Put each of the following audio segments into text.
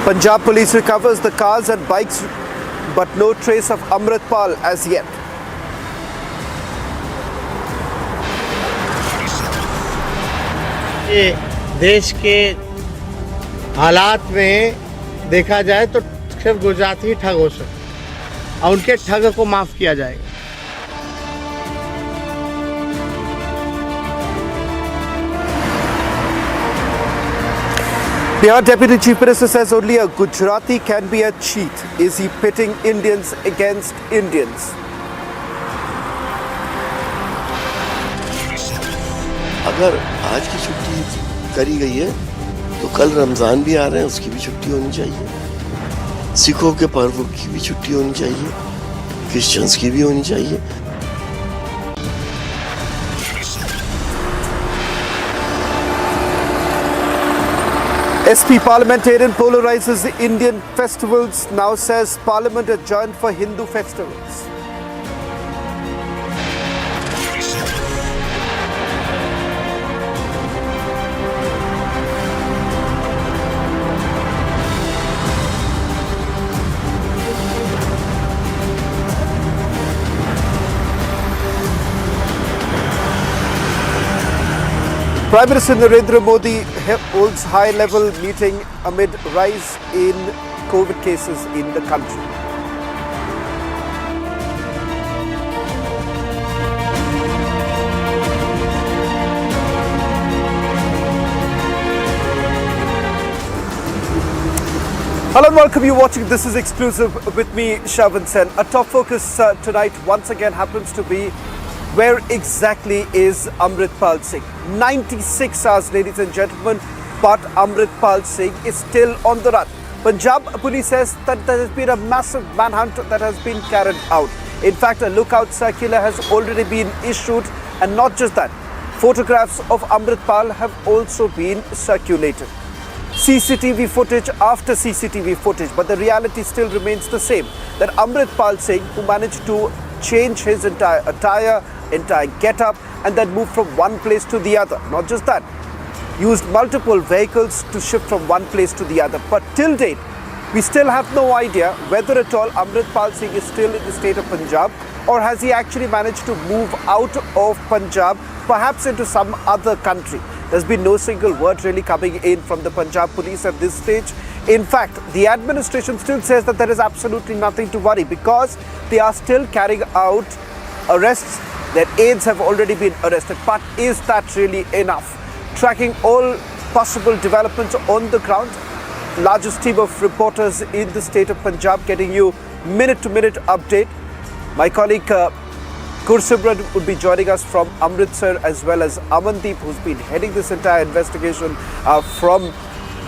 Punjab police recovers the cars and bikes, but no trace of Amritpal as yet. ये देश के हालात में देखा जाए तो सिर्फ गुजरात ही ठग हो सकता और उनके ठग को माफ किया जाएगा. Bihar Deputy Chief Minister says only a Gujarati can be a cheat. Is he pitting Indians against Indians? अगर आज की छुट्टी करी गई है तो कल रमज़ान भी आ रहे हैं, उसकी भी छुट्टी होनी चाहिए. सिखों के पर्व की भी छुट्टी होनी चाहिए, क्रिश्चियंस की भी होनी चाहिए. SP parliamentarian polarizes the Indian festivals, now says Parliament adjourned for Hindu festivals. Prime Minister Narendra Modi holds high-level meeting amid rise in COVID cases in the country. Hello and welcome. You're watching This Is Exclusive with me, Shavan Sen. Our top focus tonight once again happens to be where exactly is Amritpal Singh? 96 hours, ladies and gentlemen, but Amritpal Singh is still on the run. Punjab police says that there has been a massive manhunt that has been carried out. In fact, a lookout circular has already been issued, and not just that, photographs of Amritpal have also been circulated. CCTV footage after CCTV footage, but the reality still remains the same, that Amritpal Singh, who managed to change his entire attire, entire get-up, and then move from one place to the other. Not just that, used multiple vehicles to shift from one place to the other. But till date, we still have no idea whether at all Amritpal Singh is still in the state of Punjab, or has he actually managed to move out of Punjab, perhaps into some other country. There's been no single word really coming in from the Punjab police at this stage. In fact, the administration still says that there is absolutely nothing to worry because they are still carrying out arrests. Their aides have already been arrested. But is that really enough? Tracking all possible developments on the ground, largest team of reporters in the state of Punjab getting you minute-to-minute update. My colleague Gursimran would be joining us from Amritsar, as well as Amandeep, who's been heading this entire investigation from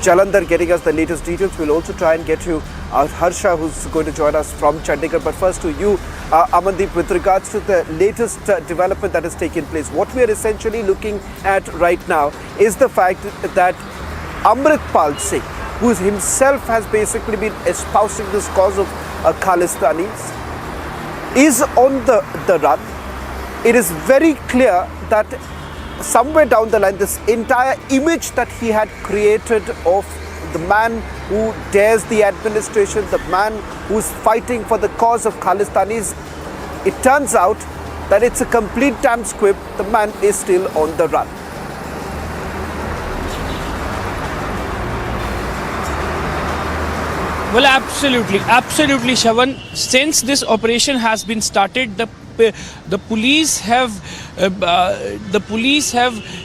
Jalandhar, getting us the latest details. We'll also try and get you Harsha, who's going to join us from Chandigarh. But first to you, Amandeep, with regards to the latest development that has taken place, what we are essentially looking at right now is the fact that Amritpal Singh, who himself has basically been espousing this cause of Khalistanis, is on the run. It is very clear that somewhere down the line, this entire image that he had created of the man who dares the administration, the man who's fighting for the cause of Khalistanis, it turns out that it's a complete damn squib. The man is still on the run. Well, absolutely, Shavan. Since this operation has been started, the police have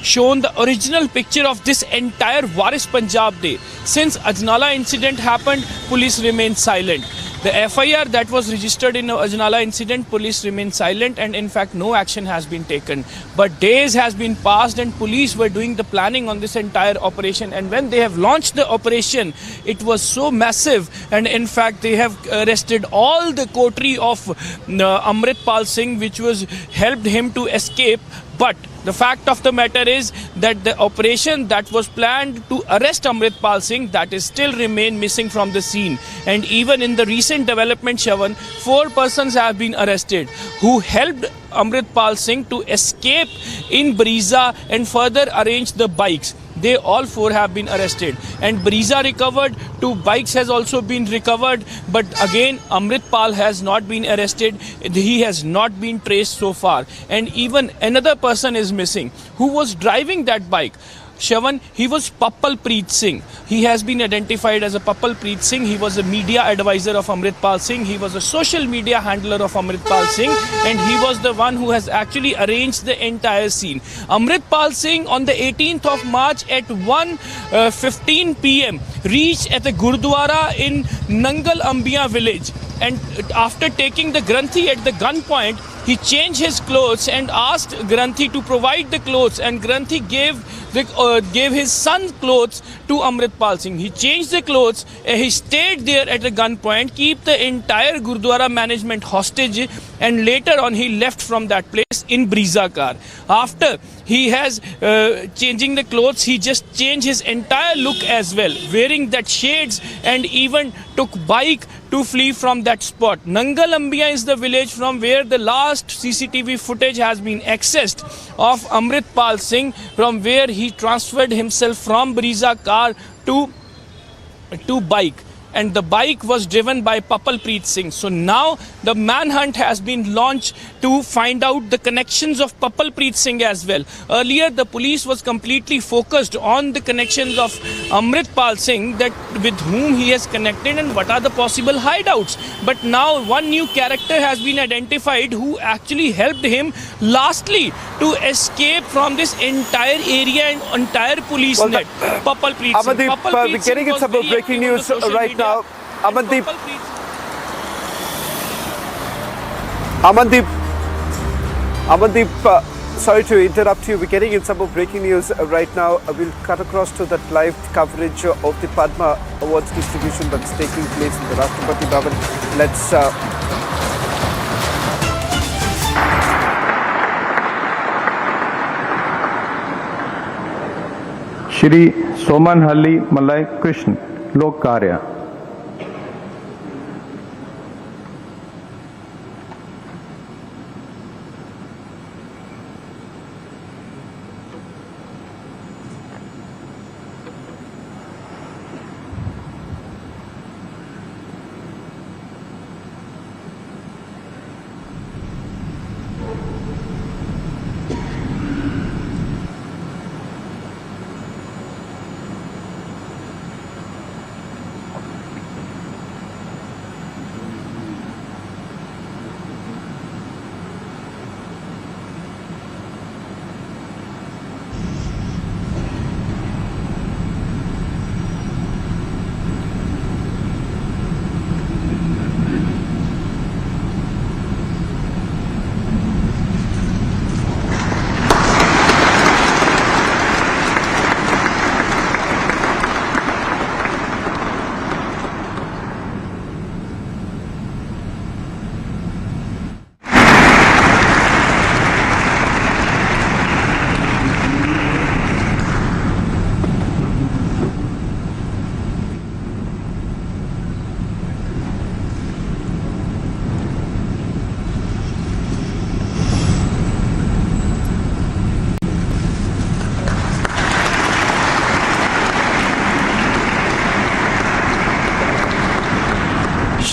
shown the original picture of this entire Waris Punjab Day. Since Ajnala incident happened, police remained silent. The FIR that was registered in the Ajnala incident, police remained silent, and in fact no action has been taken. But days has been passed and police were doing the planning on this entire operation, and when they have launched the operation, it was so massive, and in fact they have arrested all the coterie of Amritpal Singh, which was helped him to escape. But the fact of the matter is that the operation that was planned to arrest Amritpal Singh, that is still remain missing from the scene. And even in the recent development, Shavan, 4 persons have been arrested who helped Amritpal Singh to escape in Breeza and further arrange the bikes. they all four have been arrested. And Breeza recovered, 2 bikes has also been recovered, but again Amritpal has not been arrested. He has not been traced so far, and even another person is missing who was driving that bike. Shavan, he was Papal Preet Singh. He has been identified as a Papal Preet Singh. He was a media advisor of Amritpal Singh. He was a social media handler of Amritpal Singh, and he was the one who has actually arranged the entire scene. Amritpal Singh on the 18th of March at 1:15 p.m. reached at the Gurdwara in Nangal Ambiya village, and after taking the Granthi at the gunpoint, he changed his clothes and asked Granthi to provide the clothes, and Granthi gave his son's clothes to Amritpal Singh. He changed the clothes, he stayed there at the gunpoint, keep the entire Gurdwara management hostage, and later on he left from that place in Breeza car. After he has changing the clothes, he just changed his entire look as well, wearing that shades, and even took bike to flee from that spot. Nangal Ambiya is the village from where the last CCTV footage has been accessed of Amritpal Singh, from where he transferred himself from Breeza car to bike, and the bike was driven by Papal Preet Singh. So now the manhunt has been launched to find out the connections of Papal Preet Singh as well. Earlier the police was completely focused on the connections of Amritpal Singh, that with whom he has connected and what are the possible hideouts. But now one new character has been identified who actually helped him lastly to escape from this entire area and entire police net. Papal Preet Singh. Amandeep, Papal we're Preet getting Singh in some was very breaking active on the news social right media. now. Amandeep, Papal Preet- Amandeep, sorry to interrupt you. We're getting in some more breaking news right now. We'll cut across to that live coverage of the Padma Awards distribution that's taking place in the Rashtrapati Bhavan. Let's Shri Somanahalli Malaya Krishna लोक कार्य।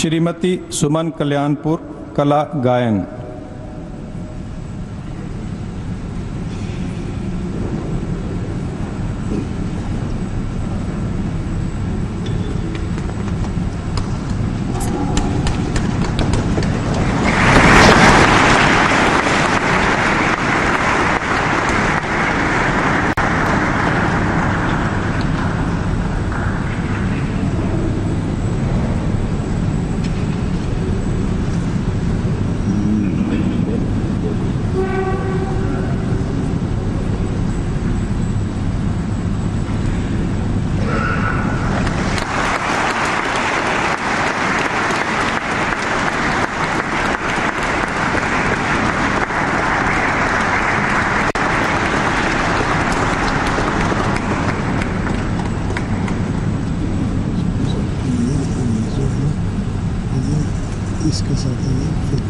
श्रीमती सुमन कल्याणपुर कला गायन। इसके साथ ही फिर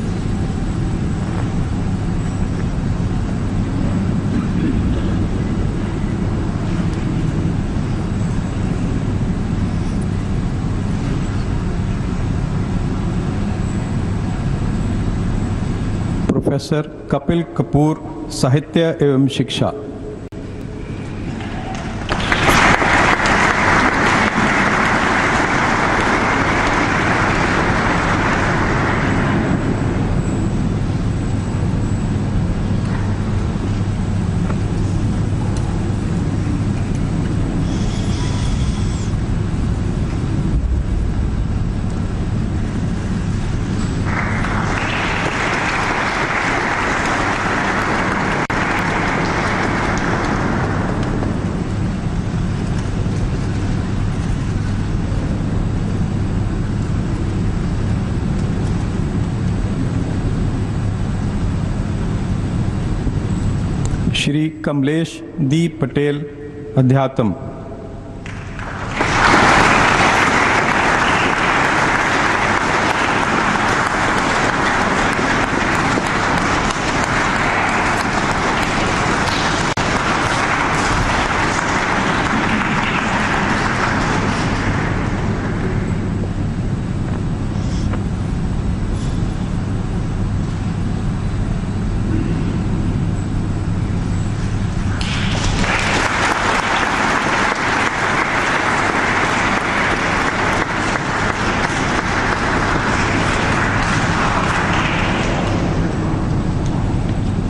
professor Kapil Kapoor, साहित्य एवं शिक्षा। श्री कमलेश दी पटेल, अध्यात्म।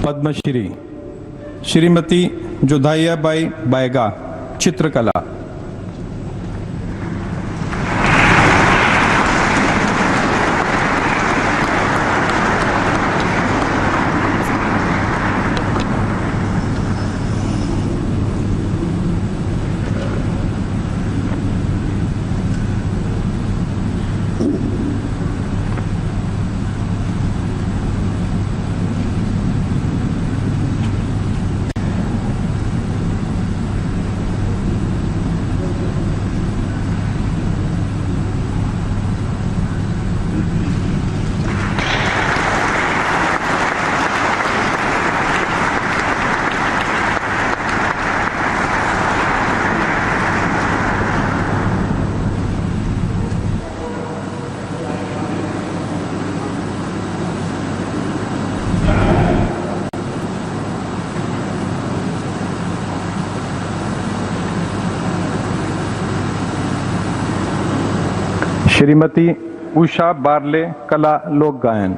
पद्मश्री श्रीमती जोधाइयाबाई बायगा, चित्रकला। श्रीमती उषा बारले, कला लोक गायन।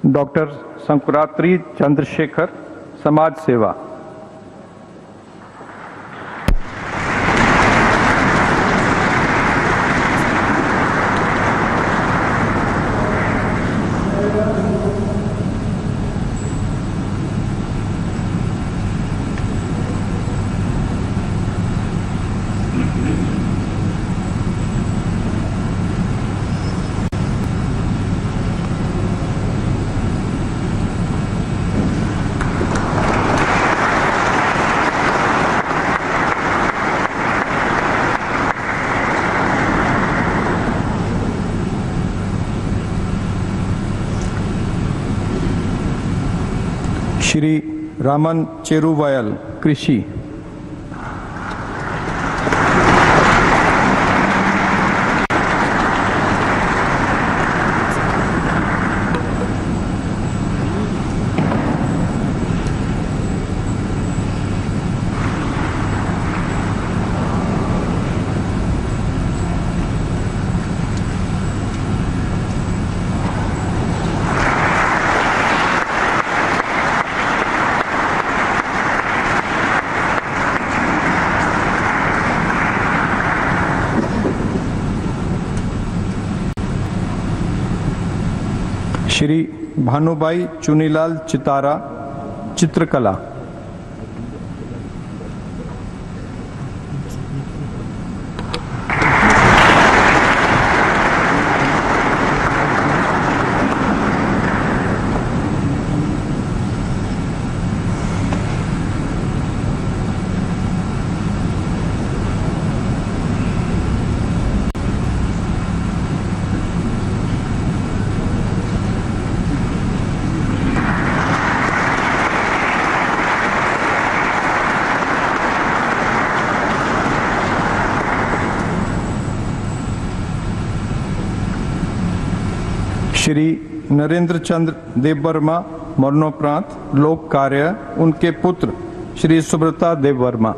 डॉक्टर संकुरात्री चंद्रशेखर, समाज सेवा। श्री रामन चेरुवायल, कृषि। श्री भानुबाई चुनीलाल चितारा, चित्रकला। श्री नरेंद्र चंद्र देववर्मा, मरणोपरांत लोक कार्य, उनके पुत्र श्री सुब्रता देववर्मा।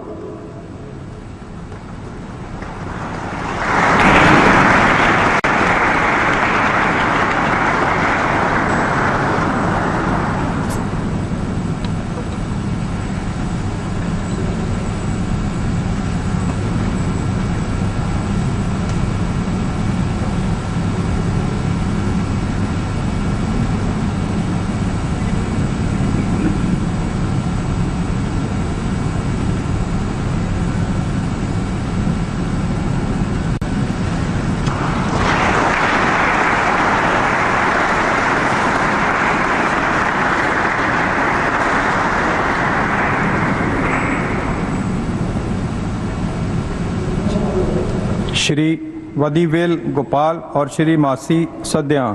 श्री वदीवेल गोपाल और श्री मासी सद्या,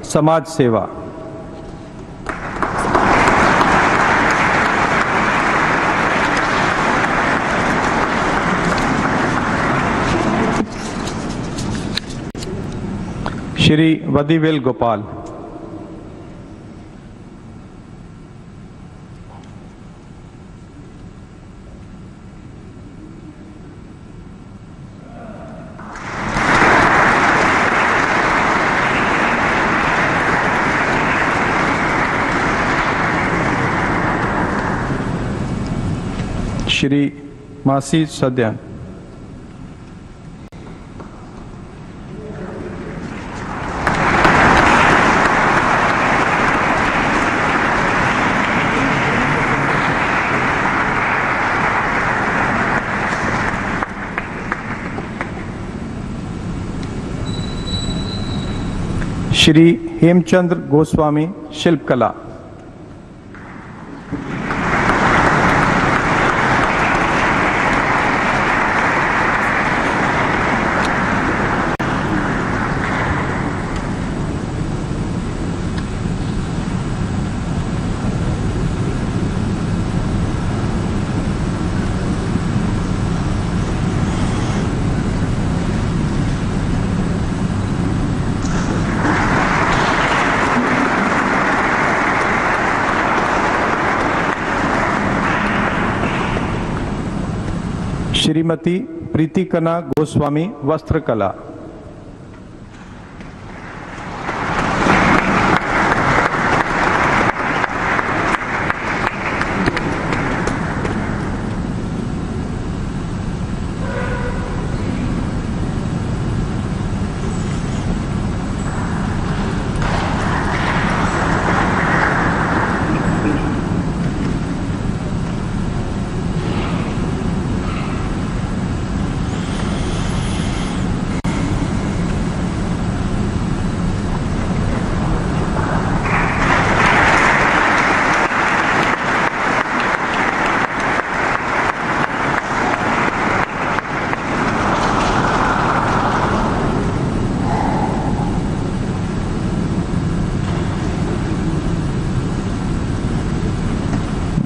समाज सेवा। श्री वदीवेल गोपाल। श्री मासी सद्यान। श्री हेमचंद्र गोस्वामी, शिल्पकला। श्रीमती प्रीति कना गोस्वामी, वस्त्रकला।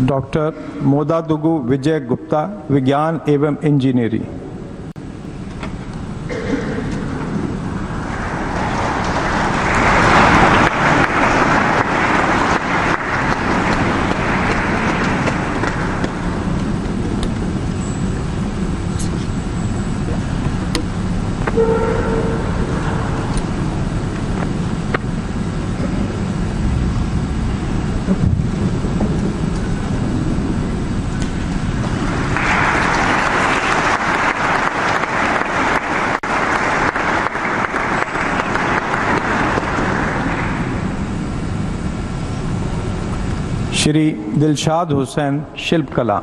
डॉक्टर मोदादुगु विजय गुप्ता, विज्ञान एवं इंजीनियरिंग। श्री दिलशाद हुसैन शिल्पकला।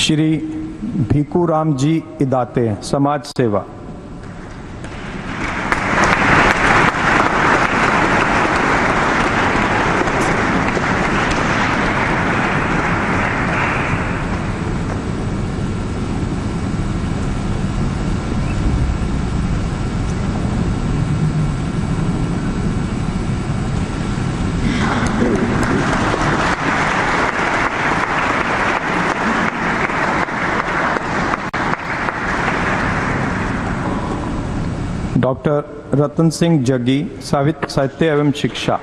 श्री भीकूराम जी इदाते समाज सेवा। डॉक्टर रतन सिंह जग्गी, साहित्य एवं शिक्षा।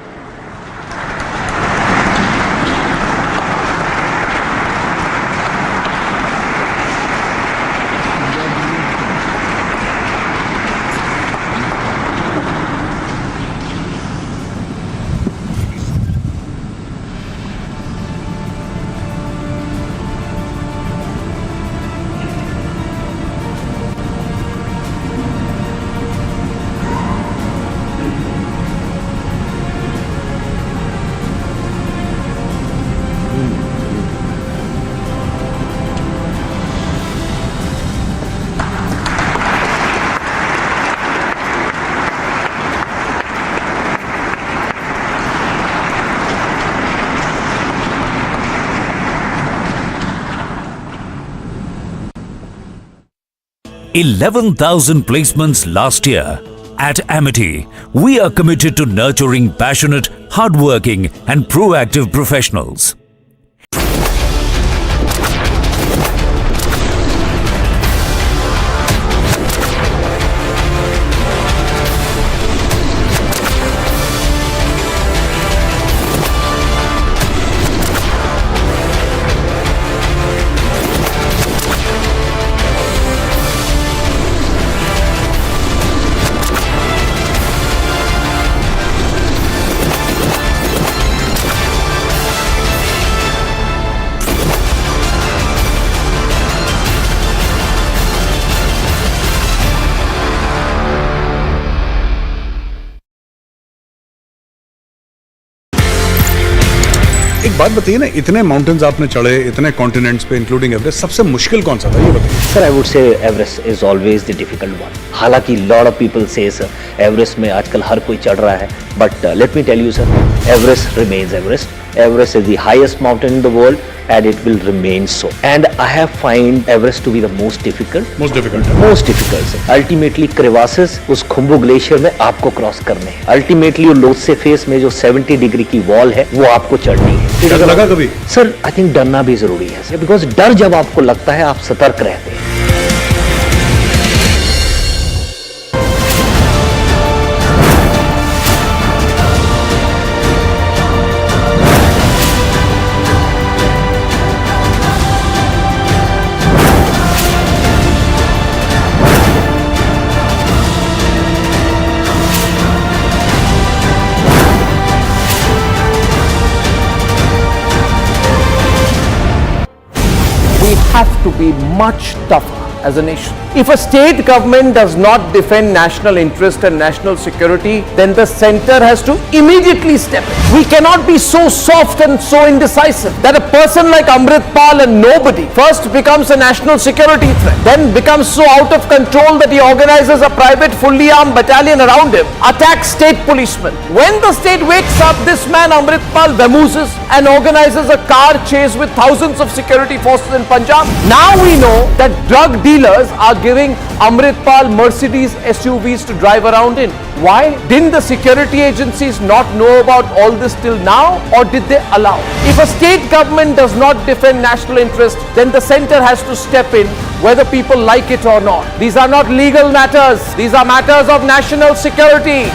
$11,000 placements last year. At Amity, we are committed to nurturing passionate, hardworking and proactive professionals. एक बात बताइए ना, इतने माउंटेन्स आपने चढ़े, इतने कॉन्टिनेंट्स पे इंक्लूडिंग एवरेस्ट, सबसे मुश्किल कौन सा था ये बताइए। Sir, I would say Everest is always the difficult one. हालांकि lot of people say sir Everest में आजकल हर कोई चढ़ रहा है, but let me tell you sir, Everest remains Everest. Everest is the highest mountain in the world and it will remain so. And I have find Everest to be the most difficult. Most difficult. Most difficult sir. Ultimately crevasses उस Khumbu glacier में आपको cross करने हैं। Ultimately वो Lhotse face में जो 70 degree की wall है वो आपको चढ़नी है। डर लगा कभी? सर आई थिंक डरना भी जरूरी है सर, बिकॉज डर जब आपको लगता है आप सतर्क रहते हैं। We have to be much tougher as a nation. If a state government does not defend national interest and national security, then the center has to immediately step in. We cannot be so soft and so indecisive that a person like Amritpal and nobody first becomes a national security threat, then becomes so out of control that he organizes a private fully armed battalion around him, attacks state policemen. When the state wakes up, this man Amritpal vamooses and organizes a car chase with thousands of security forces in Punjab. Now we know that drug dealers dealers are giving Amritpal Mercedes SUVs to drive around in. Why? Didn't the security agencies not know about all this till now, or did they allow? If a state government does not defend national interest, then the centre has to step in, whether people like it or not. These are not legal matters. These are matters of national security.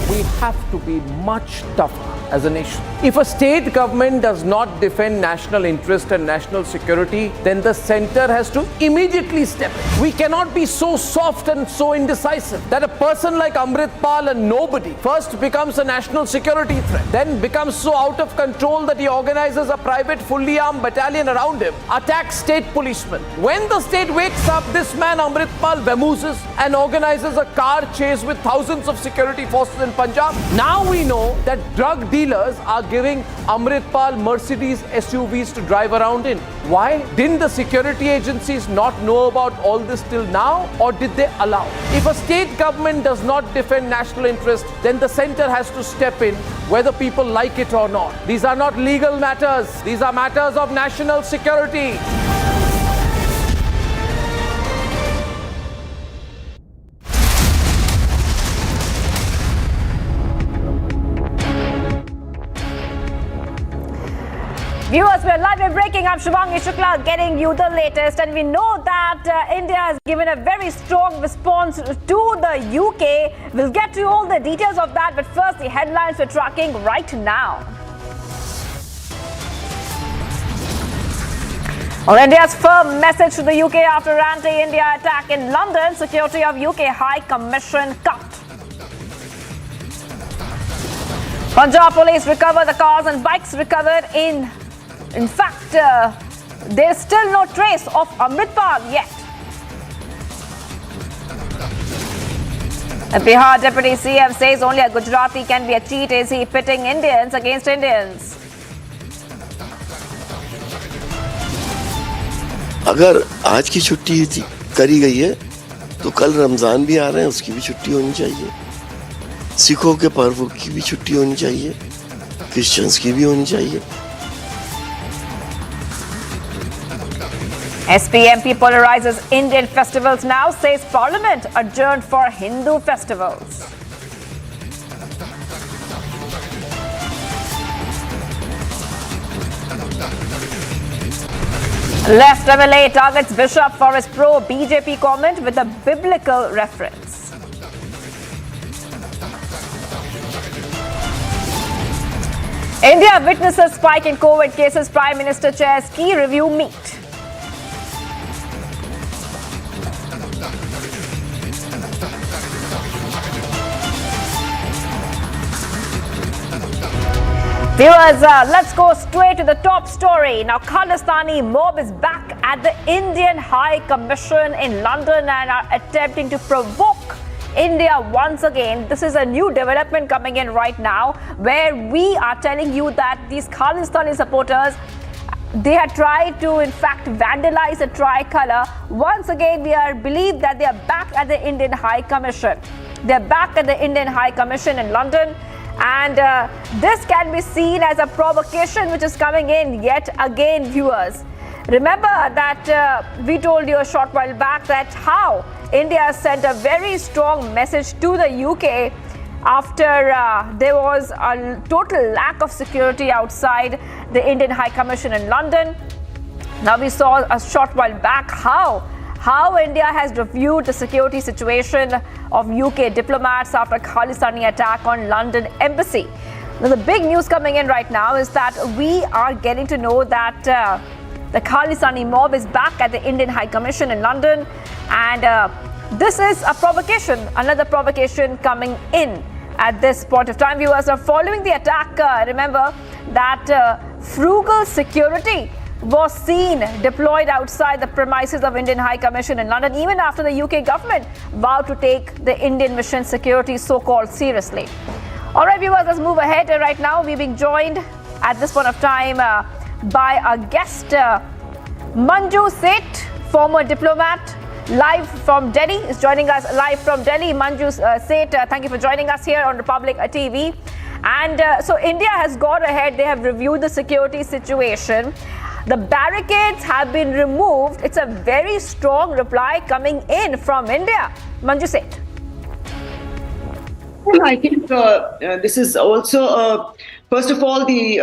We have to be much tougher as a nation. If a state government does not defend national interest and national security, then the centre has to immediately step in. We cannot be so soft and so indecisive that a person like Amritpal, a nobody, first becomes a national security threat, then becomes so out of control that he organizes a private fully armed battalion around him, attacks state policemen. When the state wakes up, this man Amritpal vamooses and organizes a car chase with thousands of security forces in Punjab. Now we know that drug dealers are giving Amritpal Mercedes SUVs to drive around in. Why? Didn't the security agencies not know about all this till now, or did they allow? If a state government does not defend national interest, then the centre has to step in, whether people like it or not. These are not legal matters. These are matters of national security. Viewers, we're live and breaking. I'm Shubhangi Shukla getting you the latest, and we know that India has given a very strong response to the UK. We'll get to all the details of that, but first the headlines we're tracking right now. Well, India's firm message to the UK after anti-India attack in London. Security of UK High Commission cut. Punjab police recover the cars and bikes recovered in fact, there's still no trace of Amritpal yet. The Bihar Deputy CM says only a Gujarati can be a cheat. Is he pitting Indians against Indians? अगर आज की छुट्टी करी गई है तो कल रमजान भी आ रहे हैं, उसकी भी छुट्टी होनी चाहिए। सिखों के पर्वों की भी छुट्टी होनी चाहिए, क्रिश्चियंस की भी होनी चाहिए। SPMP polarizes Indian festivals now, says Parliament adjourned for Hindu festivals. Left MLA targets Bishop for his pro-BJP comment with a biblical reference. India witnesses spike in COVID cases. Prime Minister chairs key review meet. Viewers, let's go straight to the top story. Now, Khalistani mob is back at the Indian High Commission in London and are attempting to provoke India once again. This is a new development coming in right now, where we are telling you that these Khalistani supporters, they had tried to, in fact, vandalize the tricolour. Once again, we believe that they are back at the Indian High Commission. They're back at the Indian High Commission in London. And this can be seen as a provocation which is coming in yet again, viewers. Remember that we told you a short while back that how India sent a very strong message to the UK after there was a total lack of security outside the Indian High Commission in London. Now we saw a short while back how India has reviewed the security situation of UK diplomats after Khalistani attack on London embassy. Now the big news coming in right now is that we are getting to know that the Khalistani mob is back at the Indian High Commission in London, and this is a provocation, another provocation coming in at this point of time. Viewers, are following the attack, remember that frugal security was seen deployed outside the premises of Indian High Commission in London, even after the UK government vowed to take the Indian mission security so-called seriously. All right, viewers, let's move ahead. Right now, we're being joined at this point of time by our guest, Manju Seth, former diplomat, live from Delhi, is joining us live from Delhi. Manju Seth, thank you for joining us here on Republic TV. And so India has gone ahead. They have reviewed the security situation. The barricades have been removed. It's a very strong reply coming in from India. Manju Seth. Well, I think this is also, first of all, the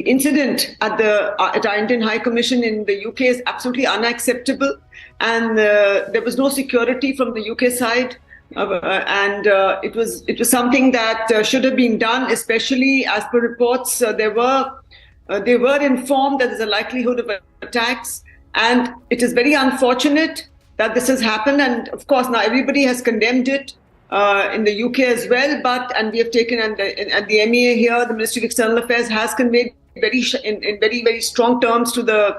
incident at our Indian High Commission in the UK is absolutely unacceptable, and there was no security from the UK side, and it was something that should have been done. Especially as per reports, they were informed that there's a likelihood of attacks, and it is very unfortunate that this has happened. And of course, now everybody has condemned it in the UK as well. And we have taken, and the MEA here, the Ministry of External Affairs, has conveyed in very, very strong terms to the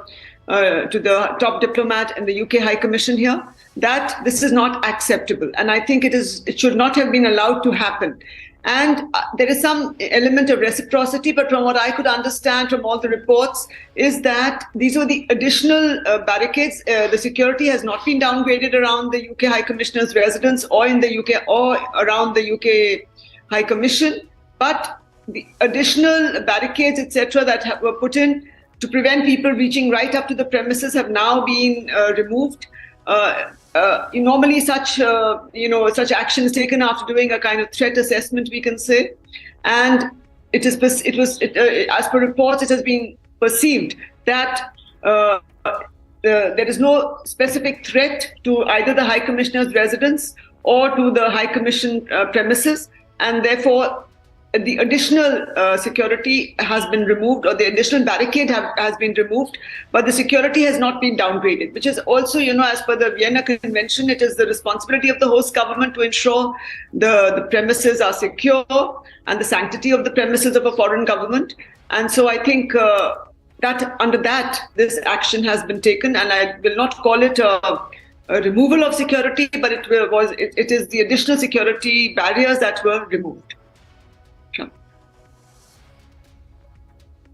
top diplomat in the UK High Commission here that this is not acceptable. And I think it should not have been allowed to happen. And there is some element of reciprocity, but from what I could understand from all the reports is that these were the additional barricades. The security has not been downgraded around the UK High Commissioner's residence or in the UK or around the UK High Commission, but the additional barricades, etc., that were put in to prevent people reaching right up to the premises have now been removed. Normally such action is taken after doing a kind of threat assessment, we can say, and as per reports, it has been perceived that there is no specific threat to either the High Commissioner's residence or to the High Commission premises, and therefore the additional security has been removed, or the additional barricade has been removed, but the security has not been downgraded, which is also, as per the Vienna Convention, it is the responsibility of the host government to ensure the premises are secure and the sanctity of the premises of a foreign government. And so I think that under that, this action has been taken, and I will not call it a removal of security, but it is the additional security barriers that were removed.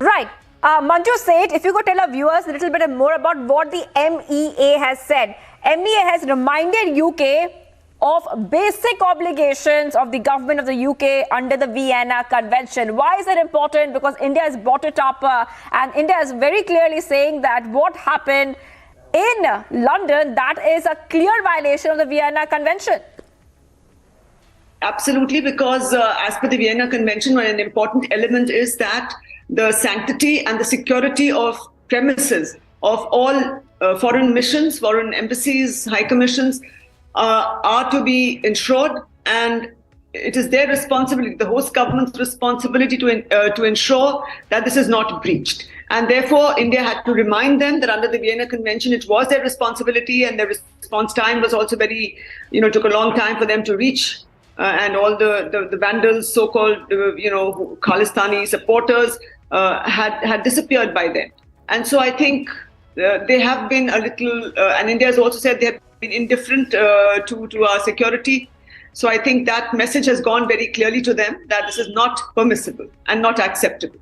Right. Manju Seth, if you could tell our viewers a little bit more about what the MEA has said. MEA has reminded UK of basic obligations of the government of the UK under the Vienna Convention. Why is that important? Because India has brought it up, and India is very clearly saying that what happened in London, that is a clear violation of the Vienna Convention. Absolutely, because as per the Vienna Convention, an important element is that the sanctity and the security of premises of all foreign missions, foreign embassies, high commissions are to be ensured, and it is their responsibility, the host government's responsibility to ensure that this is not breached. And therefore, India had to remind them that under the Vienna Convention, it was their responsibility, and their response time was also very, took a long time for them to reach. And all the vandals, so-called, Khalistani supporters, had disappeared by then. And so I think they have been a little, and India has also said they have been indifferent to our security. So I think that message has gone very clearly to them that this is not permissible and not acceptable.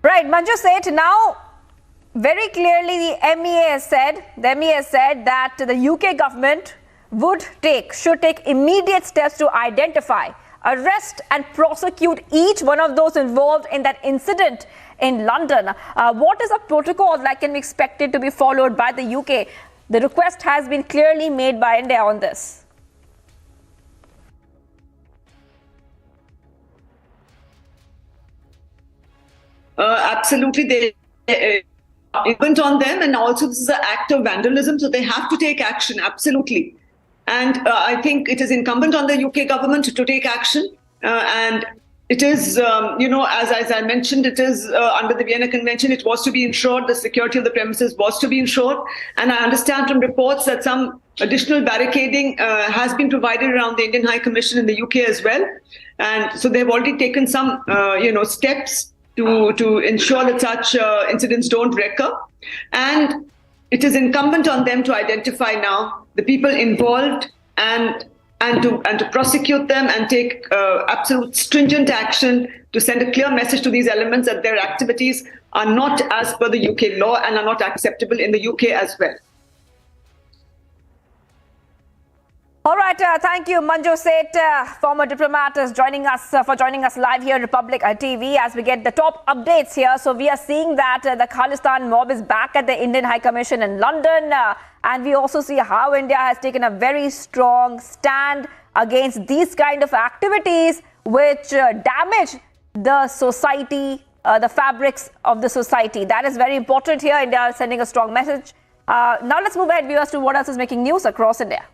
Right, Manju Seth, now very clearly the MEA has said that the UK government should take immediate steps to identify, arrest and prosecute each one of those involved in that incident in London. What is a protocol that can be expected to be followed by the UK? The request has been clearly made by India on this. Absolutely, they went on them, and also this is an act of vandalism, so they have to take action, absolutely. And I think it is incumbent on the UK government to take action. And it is, as I mentioned, it is under the Vienna Convention, it was to be ensured, the security of the premises was to be ensured. And I understand from reports that some additional barricading has been provided around the Indian High Commission in the UK as well. And so they've already taken some, steps to ensure that such incidents don't recur. And it is incumbent on them to identify now the people involved and and to prosecute them and take absolute stringent action to send a clear message to these elements that their activities are not as per the UK law and are not acceptable in the UK as well. All right, thank you, Manju Seth, former diplomat, is joining us live here on Republic TV as we get the top updates here. So we are seeing that the Khalistan mob is back at the Indian High Commission in London, and we also see how India has taken a very strong stand against these kind of activities which damage the society, the fabrics of the society. That is very important here. India is sending a strong message. Now let's move ahead, viewers, to what else is making news across India.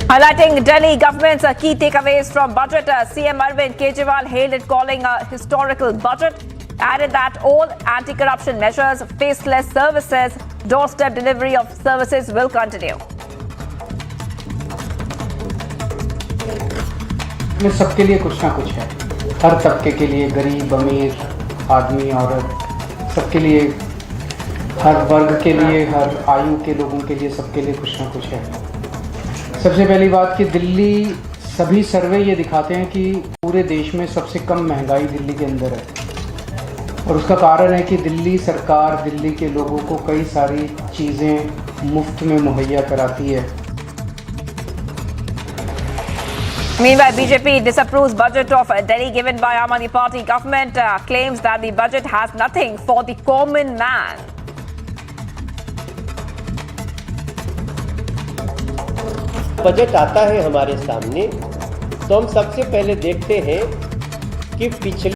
Highlighting Delhi government's key takeaways from budget, CM Arvind Kejriwal hailed it, calling a historical budget. Added that all anti-corruption measures, faceless services, doorstep delivery of services will continue. में सबके लिए कुछ ना कुछ है, हर तबके के लिए, गरीब अमीर आदमी औरत, सबके लिए, हर वर्ग के लिए, हर आयु के लोगों के लिए, सबके लिए कुछ ना कुछ है। सबसे पहली बात कि दिल्ली, सभी सर्वे ये दिखाते हैं कि पूरे देश में सबसे कम महंगाई दिल्ली के अंदर है, और उसका कारण है कि दिल्ली सरकार दिल्ली के लोगों को कई सारी चीज़ें मुफ्त में मुहैया कराती है। Meanwhile, BJP disapproves budget of Delhi given by Aam Aadmi Party government, claims that the budget has nothing for the common man. Budget आता है हमारे सामने तो हम सबसे पहले देखते हैं कि पिछले